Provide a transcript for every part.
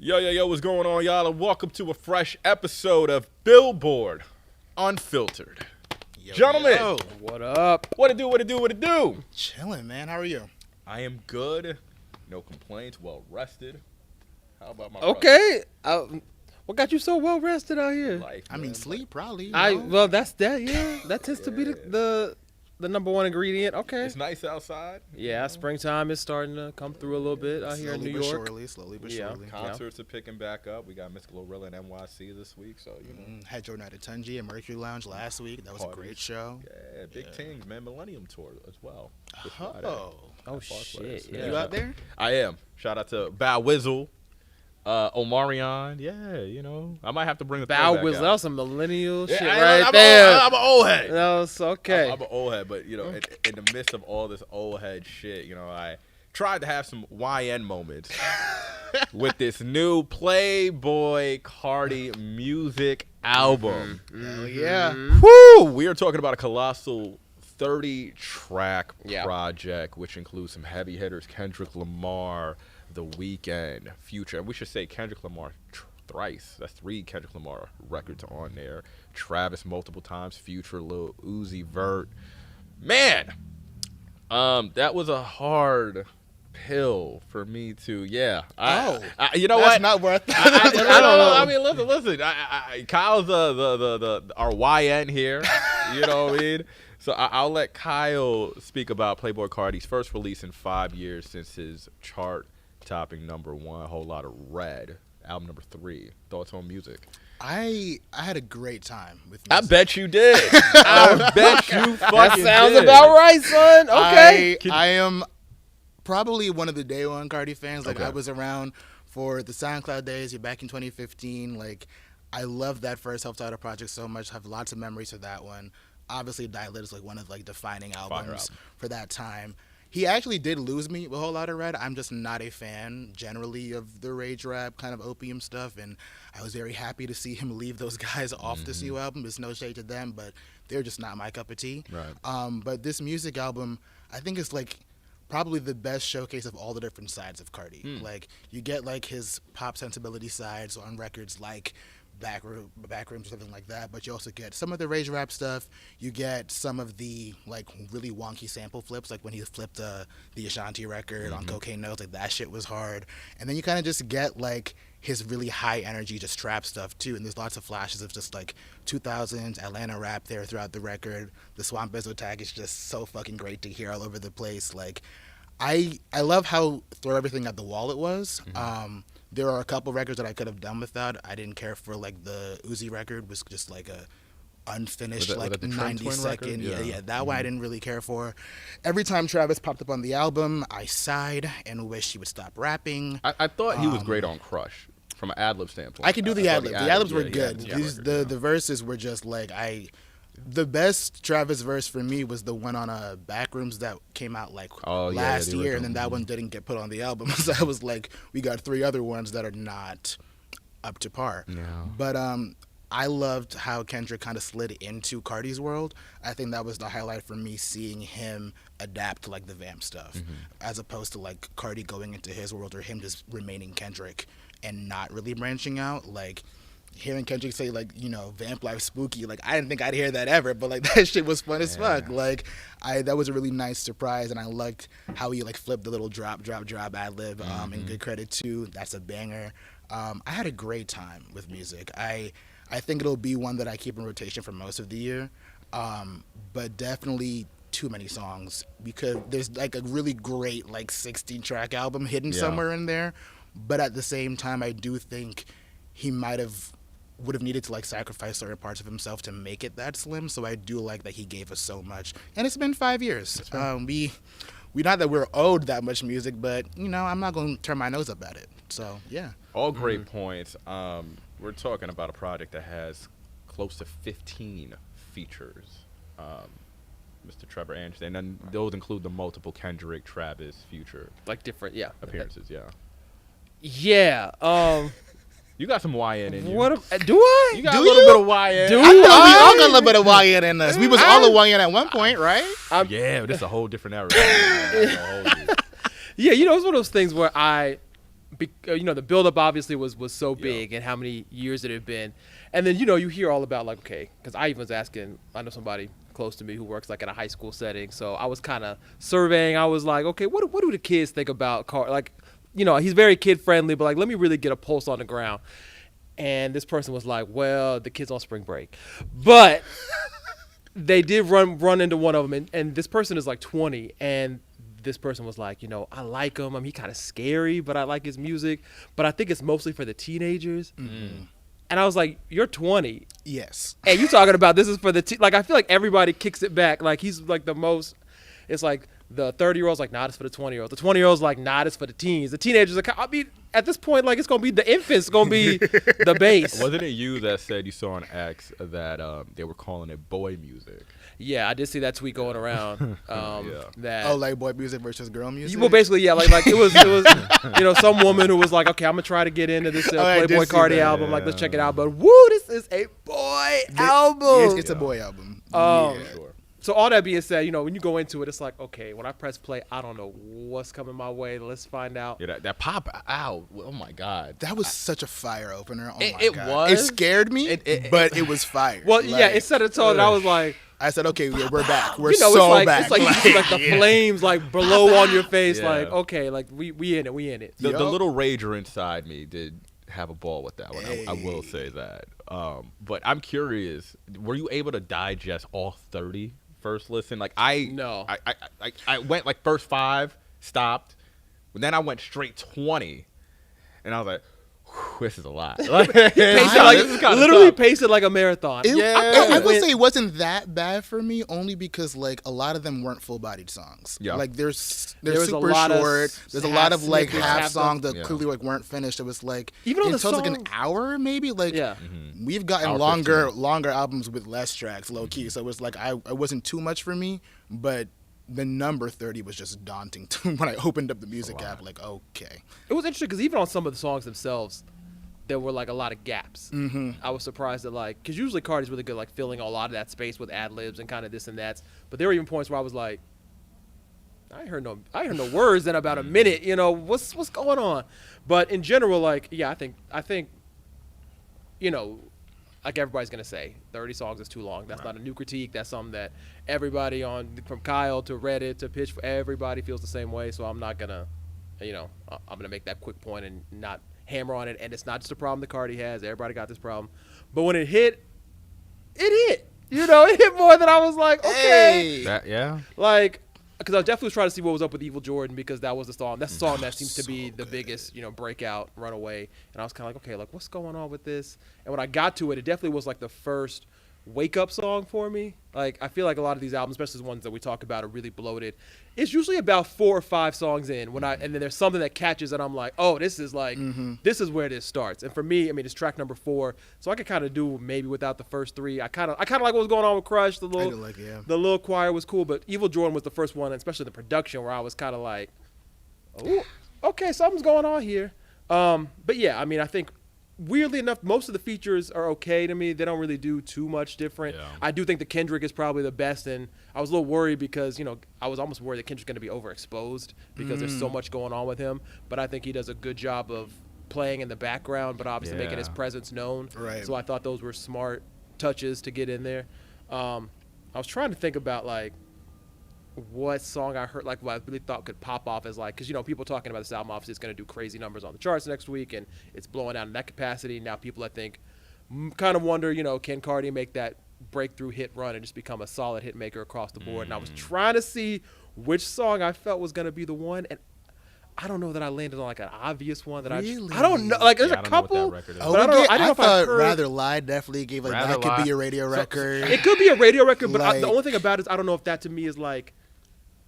Yo, what's going on, y'all? And welcome to a fresh episode of Billboard Unfiltered. Gentlemen, What up? what it do? Chilling, man. How are you? I am good. No complaints. Well rested. How about my Okay. What got you so well rested out here? life? I mean, man? sleep probably. You I know? well, that's that. Yeah, that tends to be the number one ingredient. Okay. It's nice outside. Yeah, springtime is starting to come through a little bit out here in New York. Slowly but Yeah. surely. Concerts are picking back up. We got Miss Glorilla in NYC this week, so you know. Had Jordan at Tunji at Mercury Lounge last week. That was Parties. a great show. Yeah, big things, man. Millennium Tour as well. this Friday. Oh, Oh Barclays. shit! Yeah. you out there? I am. Shout out to Bow Wizzle, Omarion. Yeah, you know. I might have to bring the Bow throwback Wizzle, out. that was some millennial shit I'm right there. I'm an old head. That was okay. I'm an old head, but you know, in the midst of all this old head shit, you know, I tried to have some YN moments with this new Playboi Carti music album. Hell yeah. Woo! We are talking about a colossal 30-track Yeah. project, which includes some heavy hitters: Kendrick Lamar, The Weeknd, Future. And we should say Kendrick Lamar thrice. That's 3 Kendrick Lamar records on there. Travis multiple times. Future, Lil Uzi Vert. Man, that was a hard pill for me to. Yeah. You know That's what? not worth. I don't know. I mean, listen. Kyle's our YN here. You know what I mean? So I'll let Kyle speak about Playboi Carti's first release in 5 years since his chart-topping #1, a whole lot of red, album number 3. Thoughts on music? I had a great time with music. I bet you did. I bet you fucking That sounds did. about right, son. Okay. I am probably one of the day one Cardi fans. Like Okay. I was around for the SoundCloud days. You're back in 2015. Like I love that first self-titled project so much. Have lots of memories of that one. Obviously, Die Lit is like one of like defining albums album. for that time. He actually did lose me with a whole lot of red. I'm just not a fan generally of the rage rap kind of opium stuff, and I was very happy to see him leave those guys off this new album. There's no shade to them, but they're just not my cup of tea. Right. But this music album, I think is like probably the best showcase of all the different sides of Carti. Like you get like his pop sensibility sides on records like Backrooms or something like that, but you also get some of the rage rap stuff. You get some of the like really wonky sample flips, like when he flipped the Ashanti record on Cocaine Notes, like that shit was hard. And then you kind of just get like his really high energy just trap stuff too, and there's lots of flashes of just like 2000s Atlanta rap there throughout the record. The Swamp Bizzle tag is just so fucking great to hear all over the place. Like I love how throw everything at the wall it was. There are a couple records that I could have done without. I didn't care for like the Uzi record, was just like a unfinished Was like that the Trim 90 Twin second. record? Yeah, that one I didn't really care for. Every time Travis popped up on the album, I sighed and wished he would stop rapping. I thought he was great on Crush from an ad-lib standpoint. I could do the thought ad lib. The ad libs were yeah, good. yeah, The verses were just like the best Travis verse for me was the one on Backrooms that came out like last the year, and original. then that one didn't get put on the album. So I was like, we got 3 other ones that are not up to par. No. But I loved how Kendrick kind of slid into Carti's world. I think that was the highlight for me, seeing him adapt to like the Vamp stuff, as opposed to like Carti going into his world or him just remaining Kendrick and not really branching out. Like hearing Kendrick say like, you know, Vamp Life spooky, like I didn't think I'd hear that ever, but like that shit was fun as fuck. Like that was a really nice surprise, and I liked how he like flipped the little drop ad lib. And good credit too, that's a banger. I had a great time with music. I think it'll be one that I keep in rotation for most of the year, but definitely too many songs, because there's like a really great like 16-track album hidden somewhere in there, but at the same time I do think he would have needed to like sacrifice certain parts of himself to make it that slim. So I do like that he gave us so much, and it's been 5 years. We not that we're owed that much music, but you know, I'm not going to turn my nose up at it. So yeah, All great points. We're talking about a project that has close to 15 features. Mr. Trevor Anderson, and those include the multiple Kendrick, Travis, Future Like different, yeah. appearances. Yeah, Yeah. you got some YN in you. Do I? You got Do a little you? bit of YN. Do I know we I? all got a little bit of YN in us. We was all a YN at one point, right? Yeah, this is a whole different era. Yeah, you know, it's one of those things where I the buildup obviously was so big, and how many years it had been, and then you hear all about like, okay, because I even was asking, I know somebody close to me who works like in a high school setting, so I was kind of surveying. I was like, okay, what do the kids think about Carl? Like, he's very kid friendly, but like, let me really get a pulse on the ground. And this person was like, well, the kid's on spring break, but they did run into one of them, and this person is like 20, and this person was like, I like him. I mean, he kind of scary, but I like his music. But I think it's mostly for the teenagers. Mm-hmm. And I was like, you're 20. Yes. And you talking about this is for the like, I feel like everybody kicks it back. Like, he's like the most, it's like the 30-year-old's like, nah, it's for the 20-year-olds. The 20-year-old's like, nah, it's for the teens. The teenagers are, I mean, at this point, like, it's going to be the infants, going to be the base. Wasn't it you that said you saw on X that they were calling it boy music? Yeah, I did see that tweet going around. That like boy music versus girl music. Well, basically, yeah, like it was, some woman who was like, okay, I'm gonna try to get into this Playboi Carti album. Yeah. Like, let's check it out. But this is a boy album. It's a boy album. Sure. So all that being said, when you go into it, it's like, okay, when I press play, I don't know what's coming my way. Let's find out. Yeah, that pop out. Oh my God, that was such a fire opener. Oh my God, was. It scared me, but it was fire. Well, yeah, it set a tone. And I was like. I said, okay, we're back. We're back. It's like you see like the flames like below on your face. Yeah. Like, okay, like we in it. We in it. The little rager inside me did have a ball with that one. Hey. I will say that. But I'm curious, were you able to digest all 30 first listen? Like No. I went like first 5, stopped, but then I went straight 20, and I was like, this is a lot. Like, paced it like a marathon. I will say it wasn't that bad for me, only because like a lot of them weren't full-bodied songs. Yeah. Like they're super short. There's a lot of like half songs that clearly like weren't finished. It was like even on the song, like an hour maybe. Like we've gotten longer albums with less tracks, low key. So it was like it wasn't too much for me, but the number 30 was just daunting to when I opened up the music app. Like, okay. It was interesting because even on some of the songs themselves, there were like a lot of gaps. Mm-hmm. I was surprised that because usually Carti's really good like filling a lot of that space with ad libs and kind of this and that. But there were even points where I was like, I heard no words in about a minute. What's going on? But in general, like, yeah, I think, like everybody's going to say, 30 songs is too long. That's not a new critique. That's something that everybody from Kyle to Reddit to Pitch, everybody feels the same way. So I'm not going to, I'm going to make that quick point and not hammer on it. And it's not just a problem that Carti has. Everybody got this problem. But when it hit. It hit more than I was like, okay. Yeah. Like, because I definitely was trying to see what was up with Evil Jordan, because that was the song. That's the song that seems to be the biggest, breakout, runaway. And I was kind of like, okay, like, what's going on with this? And when I got to it, it definitely was like the first wake-up song for me. Like, I feel like a lot of these albums, especially the ones that we talk about, are really bloated. It's usually about 4 or 5 songs in and then there's something that catches and I'm like, oh, this is like, this is where this starts. And for me, I mean, it's track number 4, so I could kind of do maybe without the first 3. I kind of like what was going on with Crush. The little choir was cool, but Evil Jordan was the first one, especially the production, where I was kind of like, oh, okay, something's going on here. But yeah, I mean, I think weirdly enough, most of the features are okay to me. They don't really do too much different. Yeah. I do think the Kendrick is probably the best, and I was a little worried because, I was almost worried that Kendrick's going to be overexposed because there's so much going on with him. But I think he does a good job of playing in the background, but obviously making his presence known. Right. So I thought those were smart touches to get in there. I was trying to think about, like, what song I heard, like, what I really thought could pop off as, like, because, people talking about this album, obviously it's going to do crazy numbers on the charts next week, and it's blowing out in that capacity. Now people, I think, kind of wonder, can Carti make that breakthrough hit run and just become a solid hit maker across the board? And I was trying to see which song I felt was going to be the one, and I don't know that I landed on, like, an obvious one that I don't know. Like, there's a couple. But I don't know if I heard. Rather Lie definitely gave, like, that could be a radio record. It could be a radio record, but the only thing about it is I don't know if that to me is, like,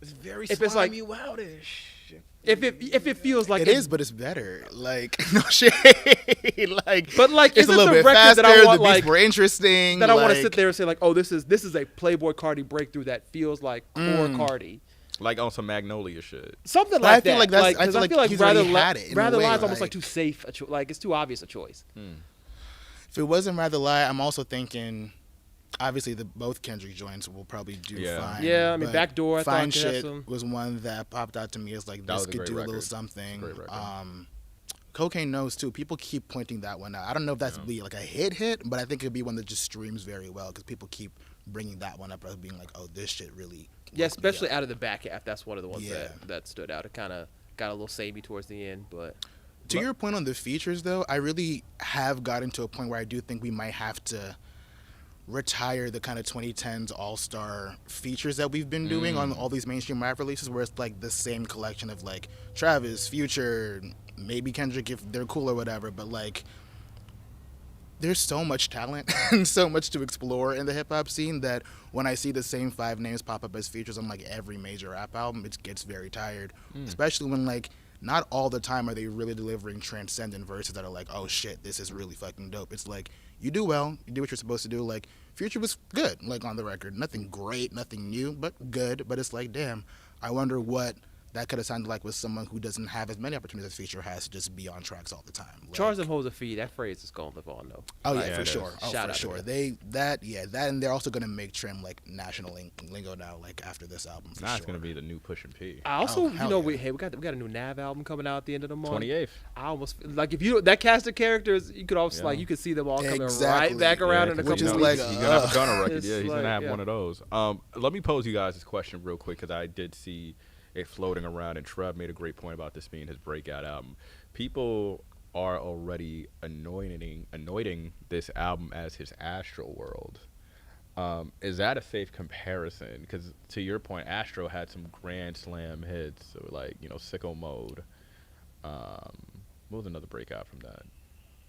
it's very slimy, wildish. If it feels like it is, but it's better. Like, no shade. Like, but like, it's a little bit faster. That I want, the like, beats more interesting. That I want to sit there and say, like, oh, this is a Playboi Carti breakthrough that feels like core Carti. Like on some Magnolia shit. Something like I feel that. Like that's, I feel like Rather Lie is almost like too safe. Like, it's too obvious a choice. If it wasn't Rather Lie, I'm also thinking, obviously both Kendrick joints will probably do fine. Yeah, I mean, Backdoor, I Fine thought Shit was one that popped out to me as like, this could do a little something. Cocaine Nose too. People keep pointing that one out. I don't know if that's be like a hit, but I think it'd be one that just streams very well because people keep bringing that one up as being like, oh, this shit really. Yeah, especially out of the back half. That's one of the ones Yeah. that stood out. It kind of got a little samey towards the end, but. To your point on the features, though, I really have gotten to a point where I do think we might have to retire the kind of 2010s all-star features that we've been doing on all these mainstream rap releases, where it's like the same collection of like Travis, Future, maybe Kendrick if they're cool or whatever, but like there's so much talent and so much to explore in the hip-hop scene that when I see the same 5 names pop up as features on like every major rap album, it gets very tired, especially when like not all the time are they really delivering transcendent verses that are like, oh shit, this is really fucking dope. It's like, you do well, you do what you're supposed to do. Like, Future was good, like on the record. Nothing great, nothing new, but good. But it's like, damn, I wonder what that could have sounded like with someone who doesn't have as many opportunities as Future has to just be on tracks all the time. Like, Charge them hoes a fee. That phrase is going to live on, though. oh, yeah, Yeah, for it sure. is. Oh, Shout for out to sure. them. That, and they're also going to make Trim, like, national lingo now, like, after this album, for Nah, sure. it's gonna be the new Push and P. I also, hell we yeah. got a new Nav album coming out at the end of the month. 28th. I almost like if you that cast of characters, you could also Yeah. like you could see them all coming Exactly. right back around Yeah, in a 'cause couple is of like, weeks. he's gonna have a gunner record. It's Yeah, he's like, gonna have yeah. one of those. Let me pose you guys this question real quick because I did see it floating around, and Trev made a great point about this being his breakout album. People are already anointing this album as his Astro World. Is that a safe comparison? Because to your point, Astro had some Grand Slam hits, so like Sicko Mode. What was another breakout from that?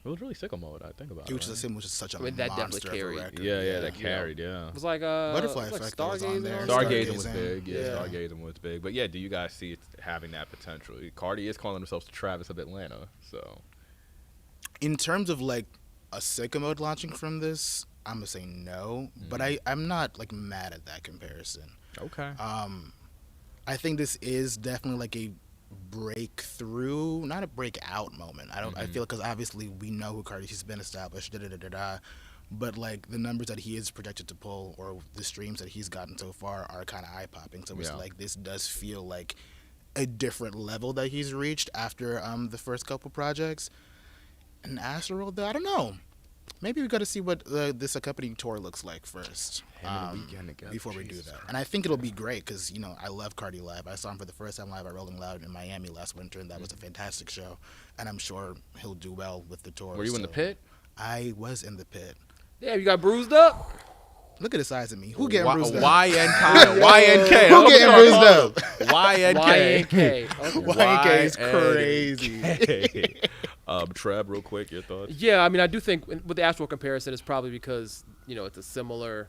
It was really Sicko Mode. I think about Future it. System was just such a I mean, that definitely monster of a carried. record. Yeah, that carried. Yeah. It was like Butterfly it was like Effect that was on there. Stargazing was Stargazing. big. Yeah, Yeah. Stargazing was big. But yeah, do you guys see it having that potential? Cardi is calling himself the Travis of Atlanta. So In terms of like a Sicko Mode launching from this, I'm gonna say no, but I'm not like mad at that comparison. okay. I think this is definitely like a breakthrough, not a breakout moment. I feel because obviously we know who Cardi is. He's been established. But like the numbers that he is projected to pull, or the streams that he's gotten so far, are kind of eye popping. So it's Yeah. like this does feel like a different level that he's reached after the first couple projects. And Astroworld, though, I don't know. Maybe we got to see what this accompanying tour looks like first before we do that. And I think it'll be great because, I love Cardi live. I saw him for the first time live at Rolling Loud in Miami last winter, and that was a fantastic show. And I'm sure he'll do well with the tour. Were you in the pit? I was in the pit. Yeah, you got bruised up. Look at the size of me. Who getting bruised up? YNK. Who getting bruised up? YNK. YNK. Okay. YNK is crazy. Trev, real quick, your thoughts? Yeah, I mean, I do think with the Astro comparison, it's probably because it's a similar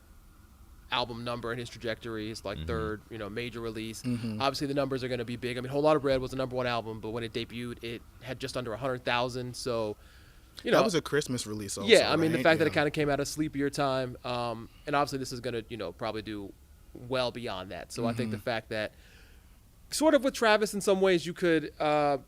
album number in his trajectory. It's like third, major release. Obviously, the numbers are going to be big. I mean, Whole Lotta Bread was the #1 album, but when it debuted, it had just under 100,000. So, that was a Christmas release also, yeah, I mean, right? the fact that it kind of came out of sleepier time, and obviously this is going to, probably do well beyond that. So I think the fact that sort of with Travis in some ways you could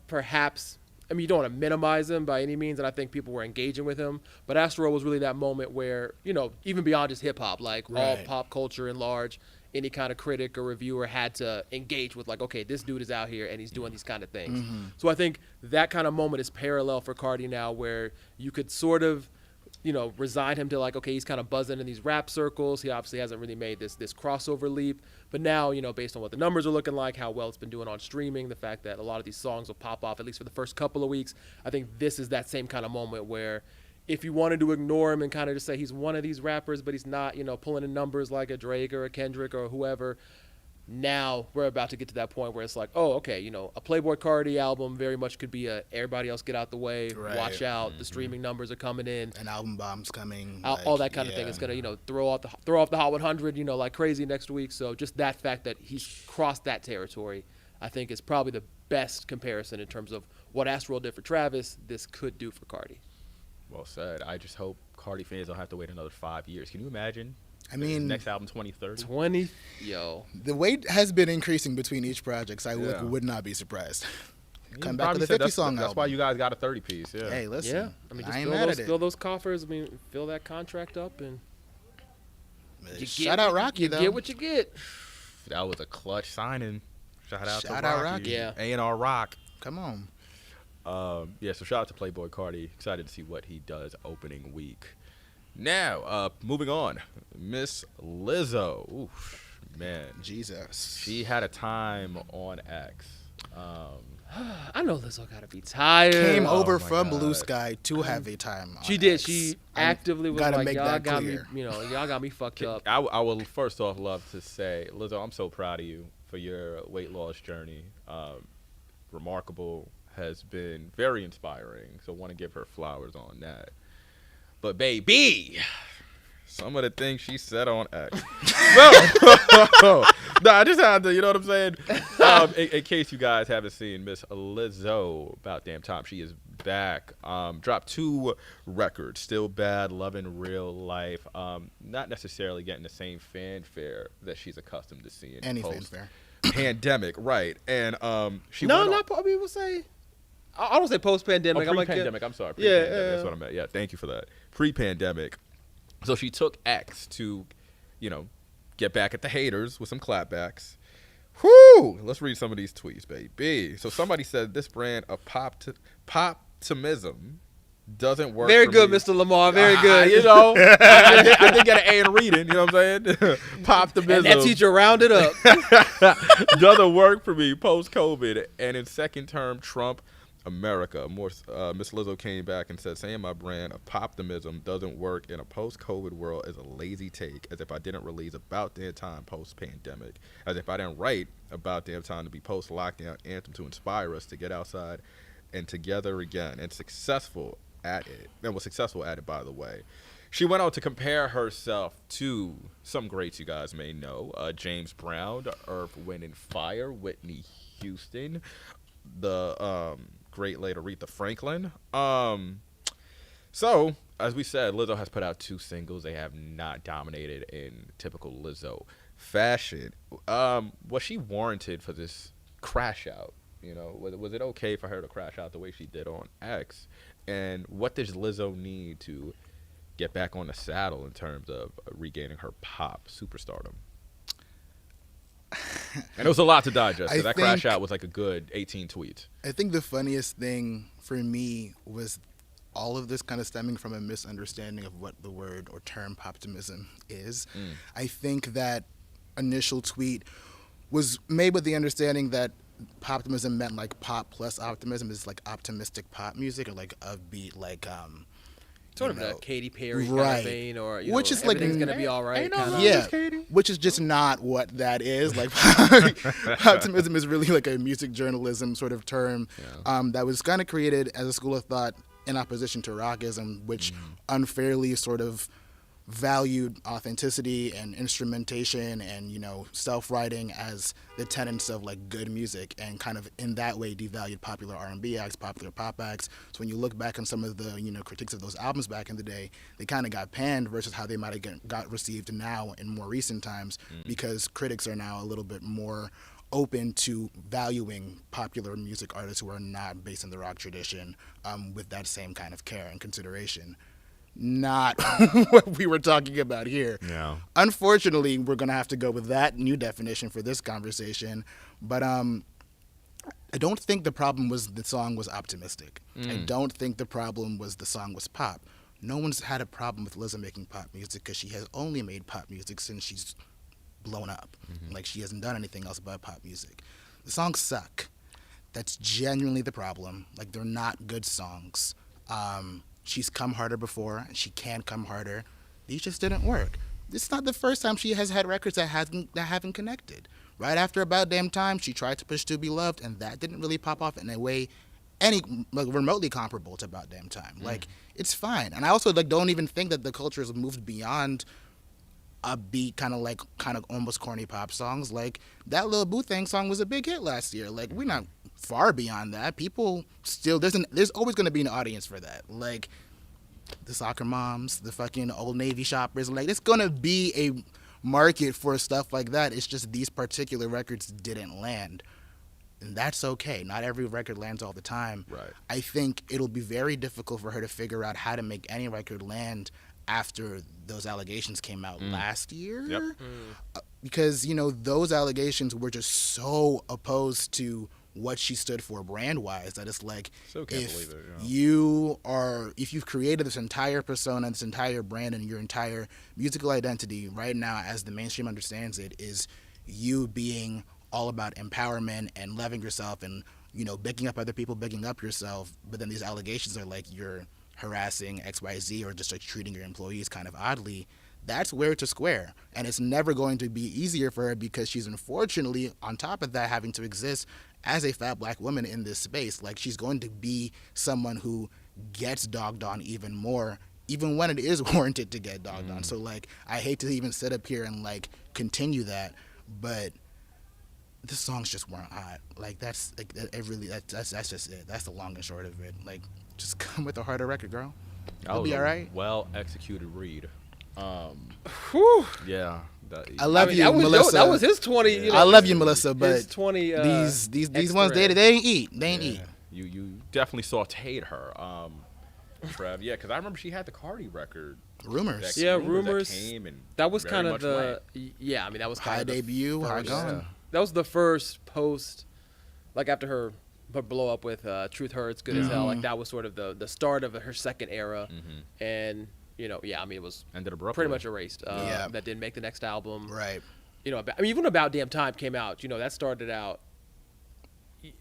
perhaps, I mean, you don't want to minimize him by any means, and I think people were engaging with him, but Astro was really that moment where, even beyond just hip-hop, like all Right. pop culture in large, any kind of critic or reviewer had to engage with, like, okay, this dude is out here and he's doing these kind of things. So I think that kind of moment is parallel for Cardi now, where you could sort of, resign him to, like, okay, he's kind of buzzing in these rap circles. He obviously hasn't really made this crossover leap. But now, based on what the numbers are looking like, how well it's been doing on streaming, the fact that a lot of these songs will pop off, at least for the first couple of weeks, I think this is that same kind of moment where if you wanted to ignore him and kind of just say he's one of these rappers, but he's not, pulling in numbers like a Drake or a Kendrick or whoever, now we're about to get to that point where it's like, oh, okay, a Playboi Carti album very much could be a everybody else get out the way, Right. watch out, the streaming numbers are coming in. an album bomb's coming. All that kind of thing. It's gonna, throw off the Hot 100, like crazy next week. So just that fact that he's crossed that territory, I think, is probably the best comparison in terms of what Astroworld did for Travis. This could do for Cardi. Well said. I just hope Cardi fans don't have to wait another 5 years. Can you imagine? I mean, Next album 2030. 20, the wait has been increasing between each project, so I Yeah. would not be surprised. You Come back to probably the said 50 song That's album. why you guys got a 30 piece. Yeah. Hey, listen. yeah. I mean, just ain't mad at it. fill those coffers. I mean, fill that contract up, and Shout out Rocky, you though. get what you get. That was a clutch signing. Shout out to Shout out Rocky. Rocky. Yeah. A&R Rock. Come on. Yeah, so shout out to Playboi Carti. Excited to see what he does opening week. Now, moving on. Miss Lizzo. Oof, man. Jesus. She had a time on X. I know Lizzo gotta be tired. Came Oh over my from God. Blue Sky to have a time. She on did. X. She I actively was gotta like, make y'all that got clear. me, y'all got me fucked up. I will first off love to say, Lizzo, I'm so proud of you for your weight loss journey. Remarkable, has been very inspiring. So want to give her flowers on that. But baby, some of the things she said on X. No, I just had to, you know what I'm saying? In case you guys haven't seen Miss Lizzo, about damn time she is back. Dropped 2 records, Still Bad, Loving Real Life. Not necessarily getting the same fanfare that she's accustomed to seeing. Any fanfare. Pandemic, right? And she No, went not. I mean, we'll say. I don't say post-pandemic. Oh, I'm like, pre-pandemic. I'm sorry. Yeah, Pre-pandemic. That's what I meant. Yeah, thank you for that. Pre-pandemic. So she took X to, get back at the haters with some clapbacks. Whoo! Let's read some of these tweets, baby. So somebody said this brand of poptimism doesn't work. Very for good, me. Mr. Lamar. Very good. I did get an A in reading. You know what I'm saying? Poptimism. And that teacher rounded up. doesn't work for me post-COVID. And in second term, Trump, America. Miss Lizzo came back and said, saying my brand of poptimism doesn't work in a post-COVID world is a lazy take, as if I didn't release about damn time post-pandemic, as if I didn't write about damn time to be post-lockdown anthem to inspire us to get outside and together again, and successful at it. And was successful at it, by the way. She went on to compare herself to some greats you guys may know. James Brown, the Earth, Wind, and Fire, Whitney Houston, the great late Aretha Franklin. So, as we said, Lizzo has put out 2 singles. They have not dominated in typical Lizzo fashion. Was she warranted for this crash out? Was it okay for her to crash out the way she did on X? And what does Lizzo need to get back on the saddle in terms of regaining her pop superstardom? And it was a lot to digest. So that crash out was like a good 18 tweets. I think the funniest thing for me was all of this kind of stemming from a misunderstanding of what the word or term poptimism is. I think that initial tweet was made with the understanding that poptimism meant like pop plus optimism is like optimistic pop music, or like upbeat, like Sort of a Katy Perry kind right. of vein, or which is like everything's gonna be all right. Yeah, which is just not what that is. Like optimism is really like a music journalism sort of term that was kind of created as a school of thought in opposition to rockism, which unfairly sort of valued authenticity and instrumentation and self-writing as the tenets of like good music, and kind of in that way devalued popular R&B acts, popular pop acts. So when you look back on some of the critiques of those albums back in the day, they kind of got panned versus how they might have got received now in more recent times, because critics are now a little bit more open to valuing popular music artists who are not based in the rock tradition with that same kind of care and consideration. Not what we were talking about here. Yeah. Unfortunately, we're going to have to go with that new definition for this conversation. But I don't think the problem was the song was optimistic. I don't think the problem was the song was pop. No one's had a problem with Lizzo making pop music because she has only made pop music since she's blown up. Like, she hasn't done anything else but pop music. The songs suck. That's genuinely the problem. Like, they're not good songs. She's come harder before, and she can come harder. These just didn't work. This is not the first time she has had records that haven't connected. Right after About Damn Time, she tried to push To Be Loved, and that didn't really pop off in a way remotely comparable to About Damn Time. Like, it's fine. And I also don't even think that the culture has moved beyond upbeat, kind of almost corny pop songs. Like, that Lil Boo Thang song was a big hit last year. Like, we're not far beyond that. People still, there's always going to be an audience for that. Like, the soccer moms, the fucking Old Navy shoppers, like, it's going to be a market for stuff like that. It's just these particular records didn't land. And that's okay. Not every record lands all the time. Right. I think it'll be very difficult for her to figure out how to make any record land after those allegations came out last year. Yep. Because, those allegations were just so opposed to what she stood for brand wise, that it's like, Still can't if believe it, if you've created this entire persona, this entire brand, and your entire musical identity right now, as the mainstream understands it, is you being all about empowerment and loving yourself and, you know, bigging up other people, bigging up yourself, but then these allegations are like you're harassing XYZ or just like treating your employees kind of oddly, that's where to square. And it's never going to be easier for her because she's unfortunately, on top of that, having to exist as a fat black woman in this space. Like, she's going to be someone who gets dogged on even more, even when it is warranted to get dogged on. So, like, I hate to even sit up here and, like, continue that, but the songs just weren't hot. Like, that's just it. That's the long and short of it. Like, just come with a harder record, girl. It'll be all right. Well executed read. Whew. Yeah. I love you, that was Melissa. That was his 20. You know, I love you, Melissa, but his 20. These ones they ain't eat. They ain't eat. You definitely sauteed her. Trev, yeah, because I remember she had the Carti record. Rumors. That came and that was very kind of much the went. yeah. I mean, that was High kind of debut, high gone. That was the first post, like after her blow up with Truth Hurts, Good as Hell. Like that was sort of the start of her second era, and you know, yeah, I mean, it was Ended abruptly. pretty much erased. That didn't make the next album. Right. You know, I mean, even About Damn Time came out. You know, that started out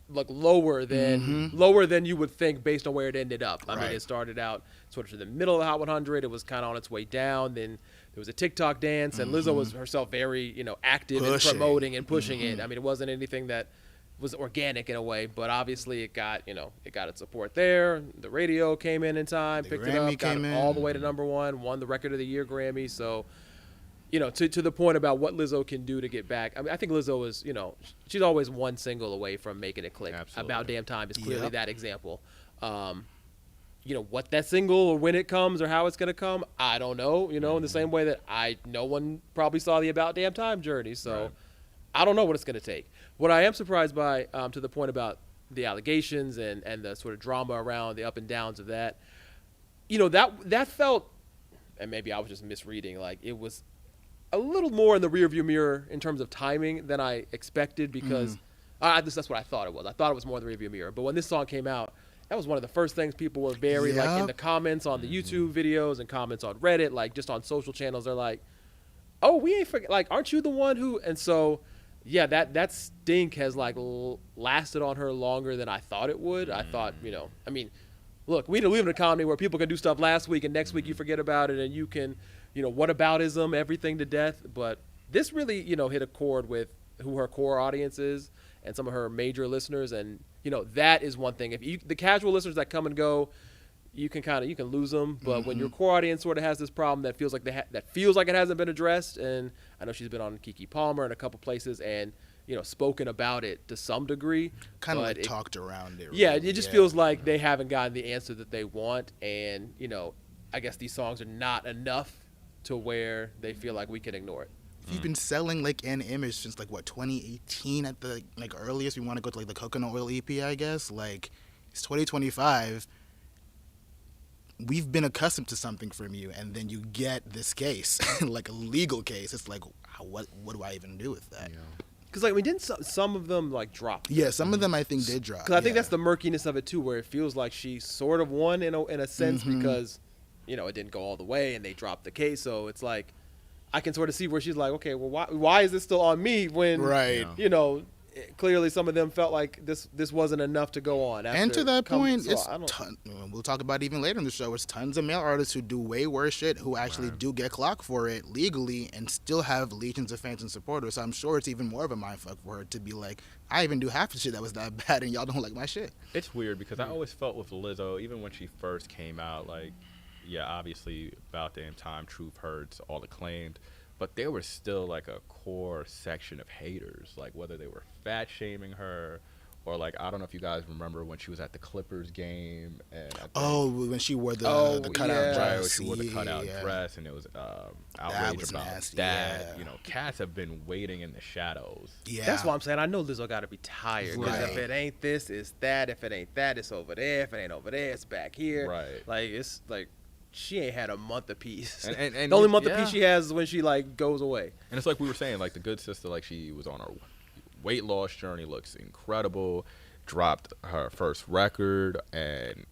like lower than you would think based on where it ended up. I mean, it started out sort of in the middle of the Hot 100. It was kind of on its way down. Then there was a TikTok dance, and Lizzo was herself very, you know, active in promoting and pushing it. I mean, it wasn't anything that was organic in a way, but obviously it got its support there. The radio came in time, picked it up, got it all the way to #1, won the Record of the Year Grammy. So, you know, to the point about what Lizzo can do to get back. I mean, I think Lizzo is, you know, she's always one single away from making it click. Absolutely. About Damn Time is clearly that example. You know, what that single or when it comes or how it's going to come, I don't know, you know, in the same way that no one probably saw the About Damn Time journey. So I don't know what it's going to take. What I am surprised by, to the point about the allegations and the sort of drama around the up and downs of that, you know, that felt, and maybe I was just misreading, like it was a little more in the rearview mirror in terms of timing than I expected because that's what I thought it was. I thought it was more in the rearview mirror. But when this song came out, that was one of the first things people were very like in the comments on the YouTube videos and comments on Reddit, like just on social channels. They're like, "Oh, we ain't forget. Like, aren't you the one who?" And so, yeah, that stink has like lasted on her longer than I thought it would. I thought, you know, I mean, look, we live in an economy where people can do stuff last week and next week you forget about it and you can, you know, whataboutism, everything to death. But this really, you know, hit a chord with who her core audience is and some of her major listeners. And, you know, that is one thing. If the casual listeners that come and go, you can lose them. But when your core audience sort of has this problem that feels like it hasn't been addressed, and I know she's been on Keke Palmer and a couple places and, you know, spoken about it to some degree. Kind of like talked around it. Yeah, it just feels like they haven't gotten the answer that they want. And, you know, I guess these songs are not enough to where they feel like we can ignore it. You've been selling like an image since like what 2018 at the like earliest. We want to go to like the Coconut Oil EP, I guess. Like it's 2025. We've been accustomed to something from you, and then you get this case, like a legal case. It's like, what do I even do with that? Because like, I mean, didn't some of them like drop? Yeah, some of them I think did drop. Because I think that's the murkiness of it too, where it feels like she sort of won in a sense because, you know, it didn't go all the way and they dropped the case. So it's like, I can sort of see where she's like, okay, well, why is this still on me when, you know, clearly some of them felt like this wasn't enough to go on. And to that point, we'll talk about it even later in the show. It's tons of male artists who do way worse shit who actually do get clocked for it legally and still have legions of fans and supporters. So I'm sure it's even more of a mindfuck for her to be like, I even do half the shit that was that bad and y'all don't like my shit. It's weird because I always felt with Lizzo, even when she first came out, like, yeah, obviously About Damn Time, Truth Hurts, all acclaimed, but there was still like a core section of haters, like whether they were fat shaming her or like, I don't know if you guys remember when she was at the Clippers game and when she wore the cutout dress. Right, when she wore the cutout dress and it was outrage about nasty, that. You know, cats have been waiting in the shadows. Yeah, that's why I'm saying I know Lizzo got to be tired. Because if it ain't this, it's that. If it ain't that, it's over there. If it ain't over there, it's back here. Right. Like it's like she ain't had a month apiece. And the only month apiece she has is when she like goes away. And it's like we were saying, like the Good Sister, like she was on her weight loss journey, looks incredible. dropped her first record and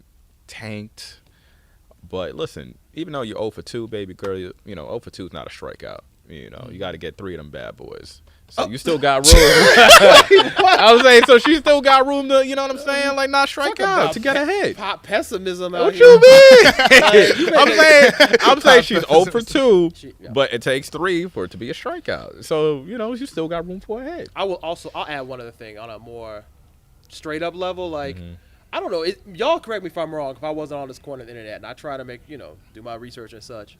tanked. But listen, even though you're 0 for 2, baby girl, you know 0 for 2 is not a strikeout. You know, you got to get 3 of them bad boys. So you still got room. I was saying, so she still got room to, you know what I'm saying, like not strike out to get ahead. Pop pessimism out What here. you mean? I'm saying she's 0 for 2, but it takes 3 for it to be a strikeout. So you know, you still got room for a hit. I'll add one other thing on a more straight up level, like. I don't know. Y'all correct me if I'm wrong. If I wasn't on this corner of the internet and I try to make, do my research and such,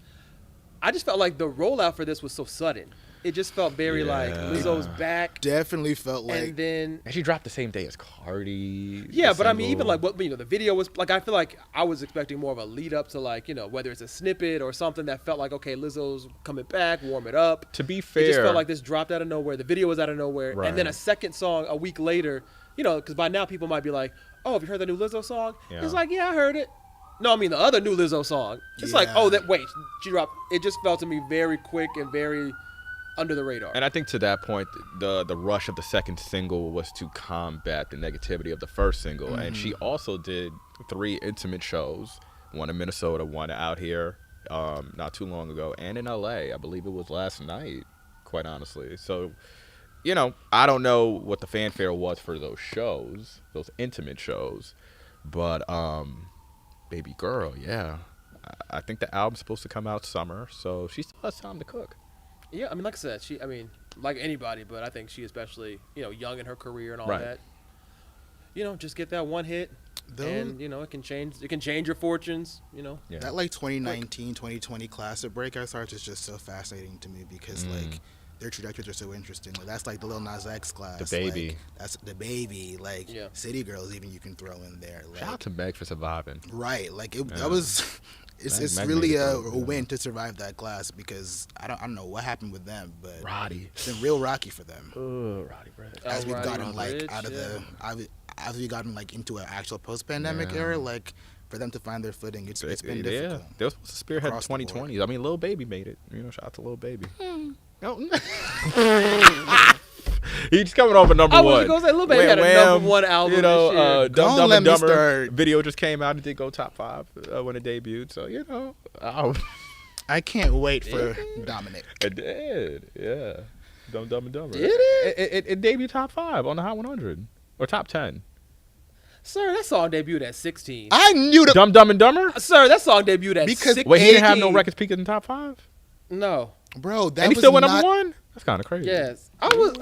I just felt like the rollout for this was so sudden. It just felt very like Lizzo's back. Definitely felt like. And then she dropped the same day as Cardi. Yeah, but I mean, even like what the video was like. I feel like I was expecting more of a lead up to like whether it's a snippet or something that felt like okay, Lizzo's coming back, warm it up. To be fair, it just felt like this dropped out of nowhere. The video was out of nowhere, and then a second song a week later. Because by now people might be like, oh, have you heard the new Lizzo song? Yeah. It's like, yeah, I heard it. No, I mean the other new Lizzo song. It's like, oh, wait, she dropped. It just felt to me very quick and very under the radar. And I think to that point, the rush of the second single was to combat the negativity of the first single. And she also did 3 intimate shows, one in Minnesota, one out here not too long ago, and in LA. I believe it was last night, quite honestly. So, I don't know what the fanfare was for those shows, those intimate shows, but baby girl, yeah. I think the album's supposed to come out summer, so she still has time to cook. Yeah, I mean, like I said, like anybody, but I think she especially, young in her career and all that. Just get that one hit, and it can change your fortunes. Yeah. That like 2019, 2020 class of breakout artists is just so fascinating to me because like their trajectories are so interesting. Like that's like the Lil Nas X class. The Baby. Like, that's the Baby. Like City Girls, even you can throw in there. Like, shout out to Meg for surviving. Right. Like that was. It's really a win to survive that class because I don't know what happened with them, but Roddy. It's been real rocky for them. Roddy Bridge. As we've gotten like out of as we gotten like into an actual post-pandemic era, like for them to find their footing, it's been difficult. Yeah, they were supposed to spearhead the 2020s. I mean, Lil Baby made it. Shout out to Lil Baby. He's coming off a number one. I was going to say, Lil Baby had a number one album this year. Dumb and Dumber video just came out and did go top 5 when it debuted. So, I can't wait for Dominic. It did, yeah. Dumb and Dumber. Did it? It debuted top 5 on the Hot 100 or top 10. Sir, that song debuted at 16. I knew the Dumb and Dumber. Sir, that song debuted at 16. Wait, he didn't have no records peaking in top 5. No, bro, that and he was still went number 1. That's kind of crazy. Yes, look.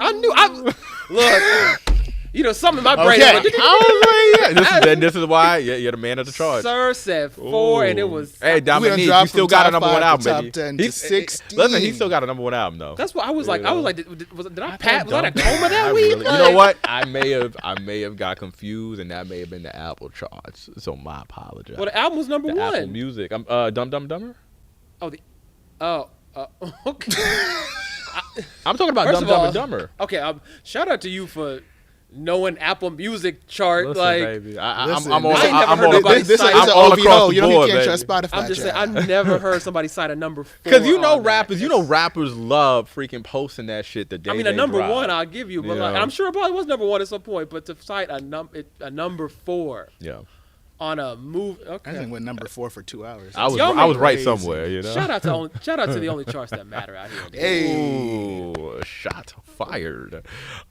Something in my brain. Okay. I was like, this is why you're the man of the charge. Sir said 4, and it was. Hey, Dominique, you still got a number 1 album, baby. Top 10 to 16. Listen, he still got a number 1 album though. That's what I was like. I was like, did I pat? Was I a coma that week? Really, you know what? I may have got confused, and that may have been the Apple charts. So my apologies. Well, the album was number 1. Apple Music. I'm Dumb and Dumber. Okay. I'm talking about Dumb and Dumber. Okay, shout out to you for knowing Apple Music chart. Listen, like, baby. I ain't never heard nobody this cite is all OVO. across the You board, can't trust Spotify. I'm just saying, I never heard somebody cite a number 4. Because rappers love freaking posting that shit the day. I mean, a number 1 I'll give you, but like, I'm sure it probably was number 1 at some point. But to cite a number 4, on a move. Okay. I think went number 4 for 2 hours. I was right somewhere. Shout out to the only charts that matter out here. Hey, shot fired.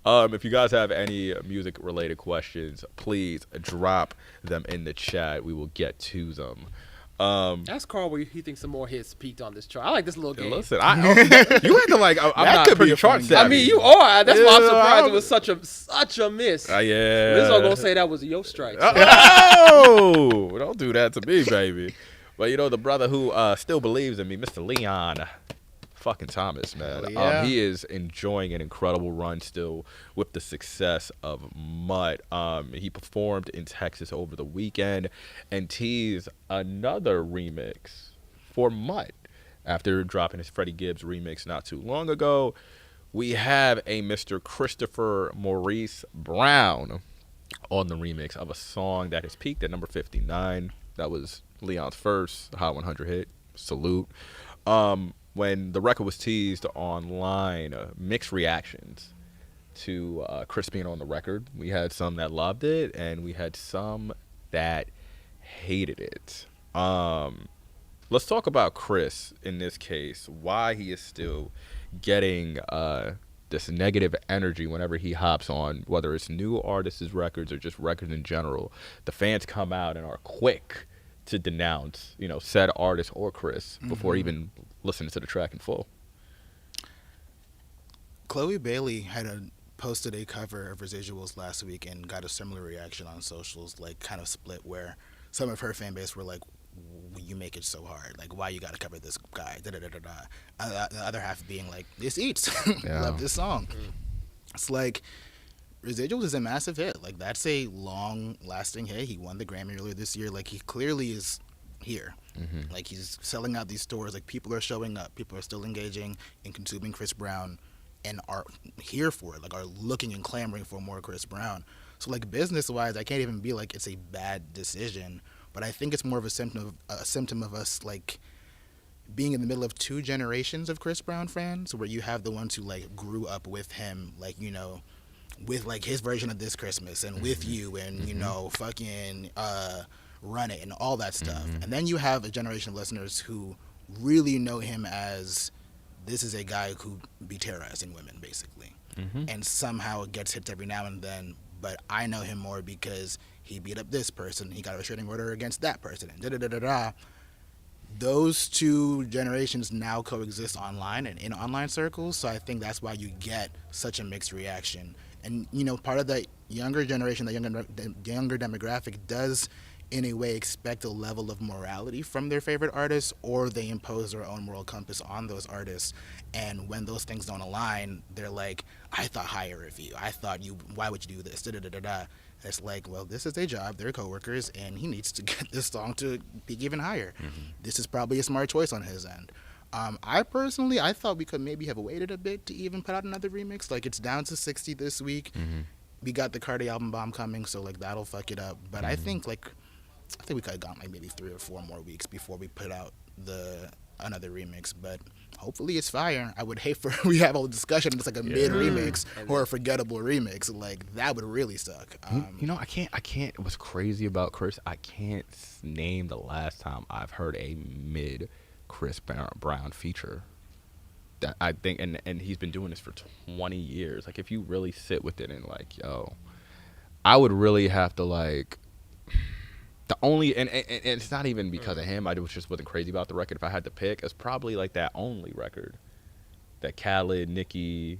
If you guys have any music related questions, please drop them in the chat. We will get to them. Ask Carl where he thinks some more hits peaked on this chart. I like this little game. Listen, you had to like. I'm not pretty chart savvy. I mean, you are. That's why I'm surprised it was such a miss. Yeah. Lizzo gonna say that was your strike. Oh, don't do that to me, baby. But the brother who still believes in me, Mr. Leon fucking Thomas, man. He is enjoying an incredible run still with the success of Mutt. He performed in Texas over the weekend and teased another remix for Mutt after dropping his Freddie Gibbs remix not too long ago. We have a Mr. Christopher Maurice Brown on the remix of a song that has peaked at number 59. That was Leon's first Hot 100 hit. Salute. When the record was teased online, mixed reactions to Chris being on the record. We had some that loved it, and we had some that hated it. Let's talk about Chris in this case, why he is still getting this negative energy whenever he hops on, whether it's new artists' records or just records in general. The fans come out and are quick to denounce, said artist or Chris before even listening to the track in full. Chloe Bailey posted a cover of Residuals last week and got a similar reaction on socials, like kind of split, where some of her fan base were like, you make it so hard, like why you gotta cover this guy, the other half being like, this eats. Yeah. Love this song. It's like Residuals is a massive hit, like that's a long lasting hit. He won the Grammy earlier this year, like he clearly is here. Like he's selling out these stores, like people are showing up, people are still engaging and consuming Chris Brown and are here for it, like are looking and clamoring for more Chris Brown. So like business wise, I can't even be like it's a bad decision, but I think it's more of a symptom of us like being in the middle of two generations of Chris Brown fans, where you have the ones who like grew up with him, like with like his version of This Christmas and With You and fucking Run It and all that stuff, and then you have a generation of listeners who really know him as this is a guy who be terrorizing women basically, and somehow it gets hits every now and then. But I know him more because he beat up this person, he got a restraining order against that person, and Those two generations now coexist online and in online circles, so I think that's why you get such a mixed reaction. And part of that younger generation, the younger demographic, does in a way expect a level of morality from their favorite artists, or they impose their own moral compass on those artists. And when those things don't align, they're like, I thought higher of you. I thought why would you do this? It's like, well, this is a job. They're coworkers, and he needs to get this song to peak even higher. This is probably a smart choice on his end. I thought we could maybe have waited a bit to even put out another remix. Like, it's down to 60 this week. We got the Carti album bomb coming, so like that'll fuck it up. But I think we could have gone like maybe 3 or 4 more weeks before we put out another remix. But hopefully it's fire. I would hate for we have a discussion. It's like a mid remix or a forgettable remix. Like that would really suck. I can't. What's crazy about Chris? I can't name the last time I've heard a mid Chris Brown feature. That I think, and he's been doing this for 20 years. Like if you really sit with it and like, I would really have to like. The only and it's not even because of him. I just wasn't crazy about the record. If I had to pick, it's probably like that only record, that Khaled, Nicki,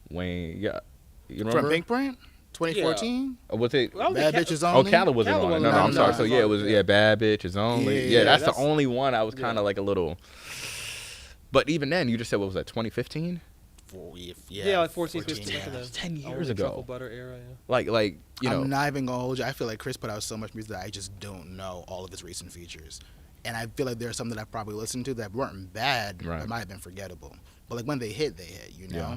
Wayne. Yeah, you remember from Pink Print, 2014. Was it Bad Bitches Only? Khaled wasn't on it. No, I'm sorry. So it was Bad Bitches Only. Yeah, that's the only one I was kind of like a little. But even then, you just said what was that? 2015. Like 14, 15. Yeah. That's 10 years ago. Truffle butter era, yeah. Like I'm not even gonna hold you. I feel like Chris put out so much music that I just don't know all of his recent features, and I feel like there are some that I've probably listened to that weren't bad, but might have been forgettable. But like when they hit, you know. Yeah.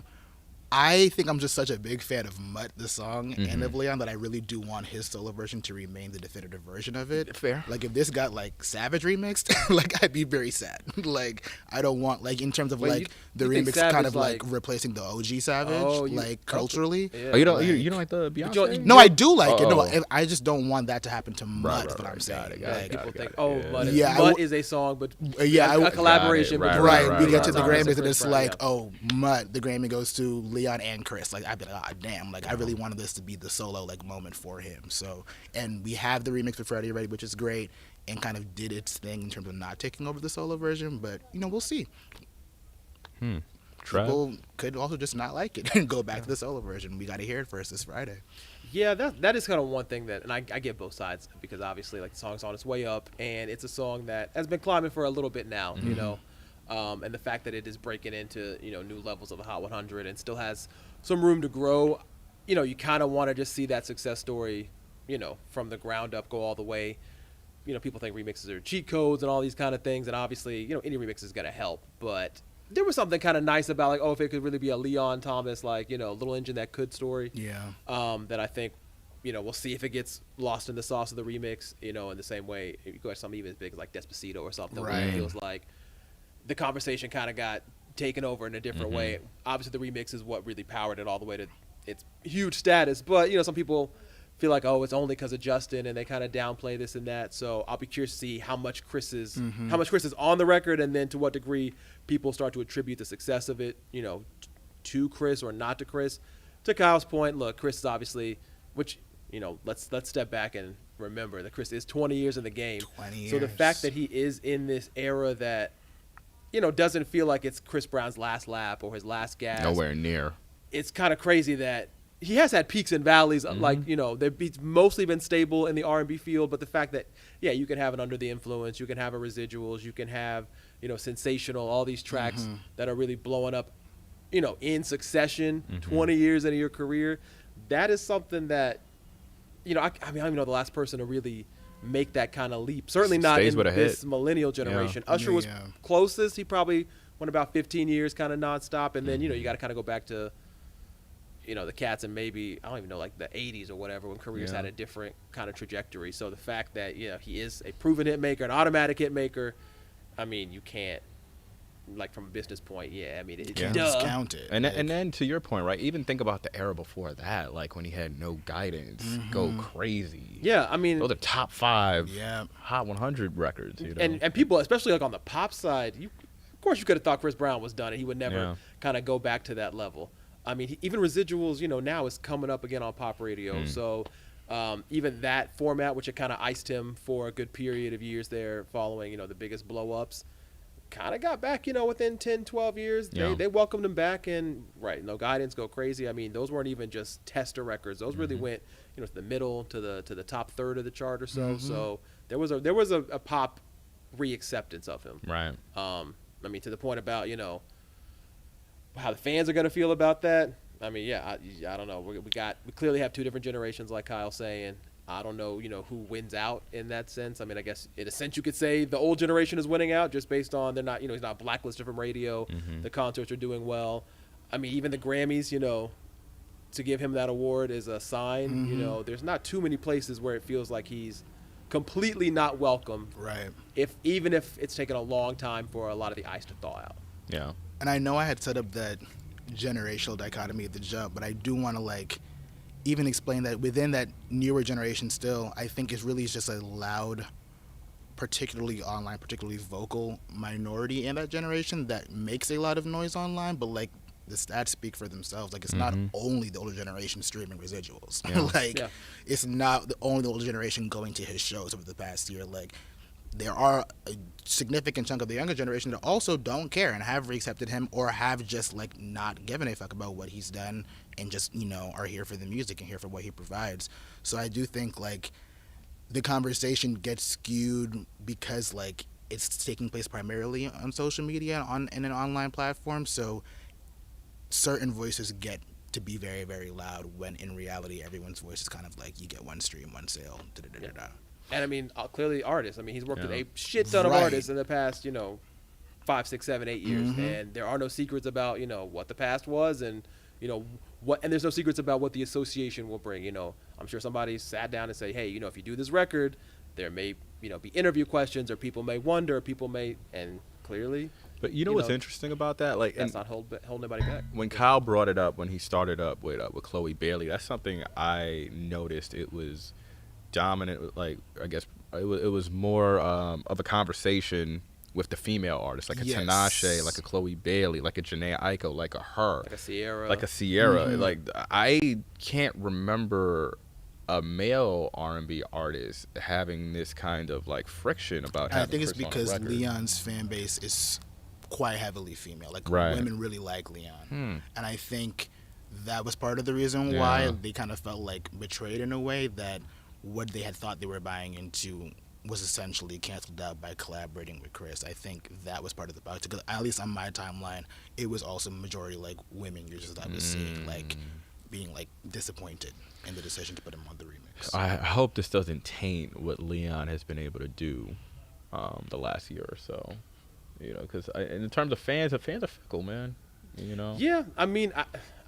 I think I'm just such a big fan of Mutt, the song, and of Leon, that I really do want his solo version to remain the definitive version of it. Fair. Like, if this got, like, Savage remixed, like, I'd be very sad. Like, I don't want, like, in terms of, like, the remix kind of, like, replacing the OG Savage, culturally. Yeah. Oh, you don't like the Beyonce? No, I do like it. No, I just don't want that to happen to Mutt, is what I'm saying. People think, Mutt is a song, but a collaboration. We get to the Grammys, and it's like, Mutt, the Grammy goes to Leon and Chris. Like, I'd be like, damn, like, I really wanted this to be the solo, like, moment for him. So, and we have the remix for Freddie already, which is great, and kind of did its thing in terms of not taking over the solo version, but, we'll see. People could also just not like it and go back to the solo version. We got to hear it first this Friday. Yeah, that is kind of one thing that, and I get both sides, because obviously, like, the song's on its way up, and it's a song that has been climbing for a little bit now, you know. And the fact that it is breaking into, new levels of the Hot 100 and still has some room to grow, you kind of want to just see that success story, from the ground up go all the way. People think remixes are cheat codes and all these kind of things, and obviously, any remix is going to help. But there was something kind of nice about, like, if it could really be a Leon Thomas, like, Little Engine That Could story. Yeah. That I think, we'll see if it gets lost in the sauce of the remix, in the same way. You go at something even as big as, like, Despacito or something, where it feels like the conversation kind of got taken over in a different way. Obviously, the remix is what really powered it all the way to it's huge status. But some people feel like, oh, it's only because of Justin, and they kind of downplay this and that. So I'll be curious to see how much Chris is on the record, and then to what degree people start to attribute the success of it, to Chris or not to Chris. To Kyle's point, look, Chris is obviously, which let's step back and remember that Chris is 20 years in the game. 20 years. So the fact that he is in this era that doesn't feel like it's Chris Brown's last lap or his last gas. Nowhere near. It's kind of crazy that he has had peaks and valleys. Like, he's mostly been stable in the R&B field, but the fact that, you can have an Under the Influence, you can have a Residuals, you can have, Sensational, all these tracks that are really blowing up, in succession, 20 years into your career. That is something that, I don't even know the last person to really make that kind of leap. Certainly not in this millennial generation. Yeah. Usher was closest. He probably went about 15 years kind of nonstop. And then, you got to kind of go back to, the cats and maybe, I don't even know, like the 80s or whatever, when careers had a different kind of trajectory. So the fact that, he is a proven hit maker, an automatic hit maker, I mean, you can't, like from a business point, it's discount it. And then to your point, right, even think about the era before that, like when he had No Guidance, Go Crazy. Yeah, I mean, those are top 5 Hot 100 records. And people, especially like on the pop side, of course you could have thought Chris Brown was done and he would never kind of go back to that level. I mean, even Residuals, now is coming up again on pop radio. So even that format, which had kind of iced him for a good period of years there following, the biggest blow-ups, kind of got back, within 10, 12 years. They welcomed him back, and No Guidance, Go Crazy. I mean, those weren't even just tester records. Those really went, to the middle, to the top third of the chart or so. So there was a pop reacceptance of him. Right. I mean, to the point about, how the fans are going to feel about that. I mean, I don't know. We clearly have 2 different generations, like Kyle's saying. I don't know, who wins out in that sense. I mean, I guess in a sense you could say the old generation is winning out just based on they're not, he's not blacklisted from radio. The concerts are doing well. I mean, even the Grammys, to give him that award is a sign. There's not too many places where it feels like he's completely not welcome. Right. Even if it's taken a long time for a lot of the ice to thaw out. Yeah. And I know I had set up that generational dichotomy at the jump, but I do want to even explain that within that newer generation still, I think it's really just a loud, particularly online, particularly vocal minority in that generation that makes a lot of noise online, but the stats speak for themselves. It's not only the older generation streaming Residuals. It's not only the older generation going to his shows over the past year. There are a significant chunk of the younger generation that also don't care and have accepted him or have just not given a fuck about what he's done and just are here for the music and here for what he provides. So I do think the conversation gets skewed because it's taking place primarily on social media in an online platform. So certain voices get to be very, very loud when in reality everyone's voice is kind of you get one stream, one sale. And I mean, clearly artists. I mean, he's worked with a shit ton of artists in the past, 5, 6, 7, 8 years, and there are no secrets about what the past was, and and there's no secrets about what the association will bring. I'm sure somebody sat down and say, hey, if you do this record, there may be interview questions, or people may wonder, and clearly. But what's interesting about that? That's not holding anybody back. When Kyle brought it up when he started up with Chloe Bailey, that's something I noticed. It was dominant. I guess it was more of a conversation with the female artists, like a Tinashe, like a Chloe Bailey, like a Janae Aiko, like a her, like a Sierra. I can't remember a male R&B artist having this kind of friction about having. I think it's Chris because Leon's fan base is quite heavily female. Women really like Leon, and I think that was part of the reason why they kind of felt betrayed in a way, that what they had thought they were buying into was essentially canceled out by collaborating with Chris. I think that was part of the box, because at least on my timeline, it was also majority women users that I was seeing being disappointed in the decision to put him on the remix. I hope this doesn't taint what Leon has been able to do the last year or so. Because in terms of fans are fickle, man. Yeah, I mean,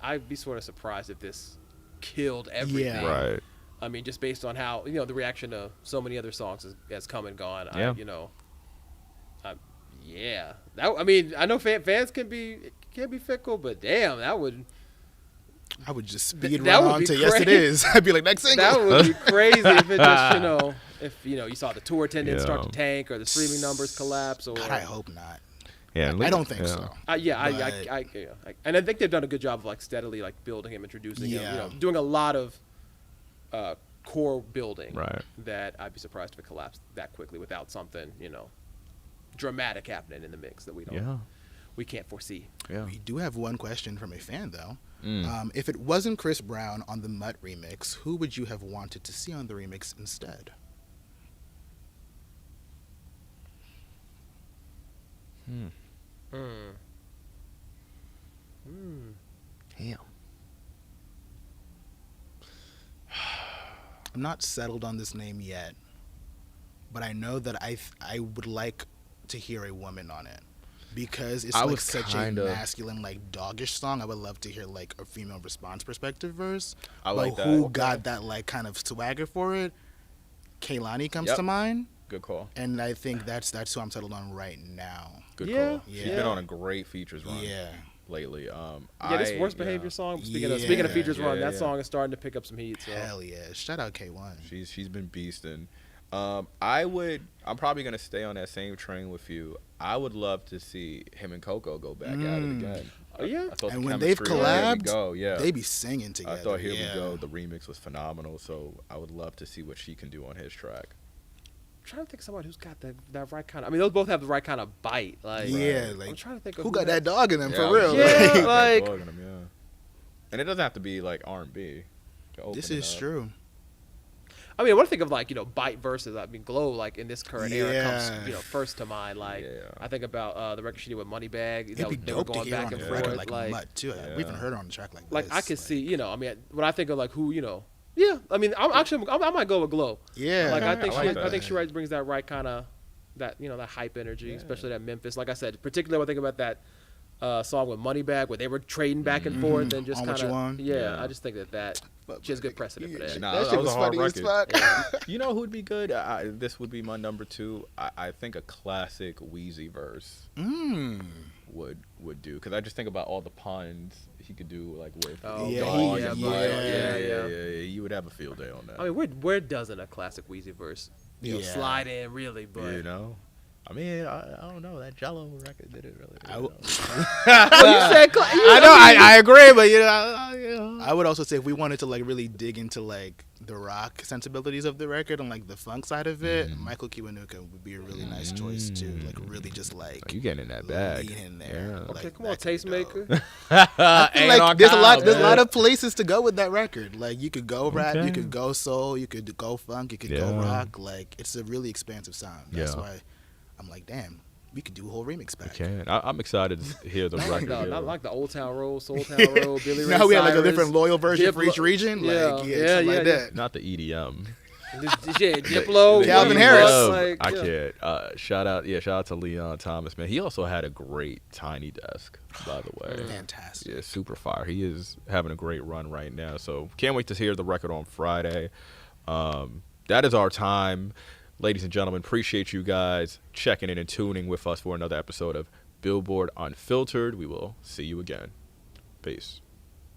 I'd be sort of surprised if this killed everything. Yeah. Right. I mean, just based on how the reaction to so many other songs has come and gone. Yeah. I mean, I know fans can be fickle, but damn, that would. I would just speed that run would on be to yes, it crazy. is. I'd be like, next single. That would be crazy if it just, if you saw the tour attendance start to Yeah. tank or the streaming numbers collapse. Or God, I hope not. Yeah, I don't think so. And I think they've done a good job of like steadily like building him, introducing him, doing a lot of core building. Right. That I'd be surprised if it collapsed that quickly without something, dramatic happening in the mix that we can't foresee. Yeah. We do have one question from a fan though. Mm. If it wasn't Chris Brown on the Mutt remix, who would you have wanted to see on the remix instead? Damn. I'm not settled on this name yet, but I know that I would like to hear a woman on it because it's like such a masculine, like doggish song. I would love to hear like a female response perspective verse. I like that. Who got that like kind of swagger for it? Kaylani comes to mind. Good call. And I think that's who I'm settled on right now. Good Yeah. call. She's been on a great features run. Yeah. Lately. This worst behavior song. Speaking of features run, that song is starting to pick up some heat. So. Hell yeah! Shout out K1. She's been beasting. I'm probably gonna stay on that same train with you. I would love to see him and Coco go back at it again. Oh yeah. I thought And the when they've chemistry, collabed, they be singing together. I thought Here We Go, the remix was phenomenal. So I would love to see what she can do on his track. I'm trying to think of somebody who's got that right kind of. I mean, those both have the right kind of bite. Like, like I'm trying to think of who got that dog in them for I real. was Yeah, that like- dog in him, yeah. And it doesn't have to be like R&B. This is true. I mean, I want to think of like bite verses. I mean, Glow like in this current era comes first to mind. Like I think about the record she did with Moneybag. It'd be They were dope to going hear back on and a forth. record like Mutt too. We haven't heard her on a track like like this. I could see. I mean, when I think of like who yeah. I mean, I might go with Glow. Yeah. Like I think that. I think she brings that right kind of that that hype energy, especially that Memphis. Like I said, particularly when I think about that song with Moneybag where they were trading back and forth and just On What kind You Want? of Yeah. I just think that she has good precedent for that. Nah, that shit was a hard funny as record. fuck. You know who would be good? This would be my number 2. I think a classic Wheezy verse would do, because I just think about all the puns he could do, like with Oh, dog yeah, and yeah, Mutt. yeah. You would have a field day on that. I mean, where doesn't a classic Weezy verse slide in really? But I mean, I don't know. That Jello record did it really. you said I agree, but I would also say if we wanted to like really dig into like the rock sensibilities of the record and like the funk side of it, Michael Kiwanuka would be a really nice choice too. Like really just like you getting in that bag. lean in there. Yeah. Like, okay, come on, that could be tastemaker. dope. I feel Ain't like on there's a Kyle, lot man. of places to go with that record. Like you could go rap, Okay. you could go soul, you could go funk, you could go Yeah. rock. Like it's a really expansive sound. That's why I'm like, damn, we could do a whole remix back. I'm excited to hear the record. Not like the Old Town Road, Soul Town Road, Billy Ray Now we have like a Cyrus, different loyal version for Diplo- each region. Yeah, Like yeah, something yeah, like yeah. that. Not the EDM. Diplo, Calvin Wayne Harris. Buck, like, I can't. Shout out to Leon Thomas, man. He also had a great Tiny Desk, by the way. Fantastic. Yeah, super fire. He is having a great run right now. So can't wait to hear the record on Friday. That is our time. Ladies and gentlemen, appreciate you guys checking in and tuning with us for another episode of Billboard Unfiltered. We will see you again. Peace.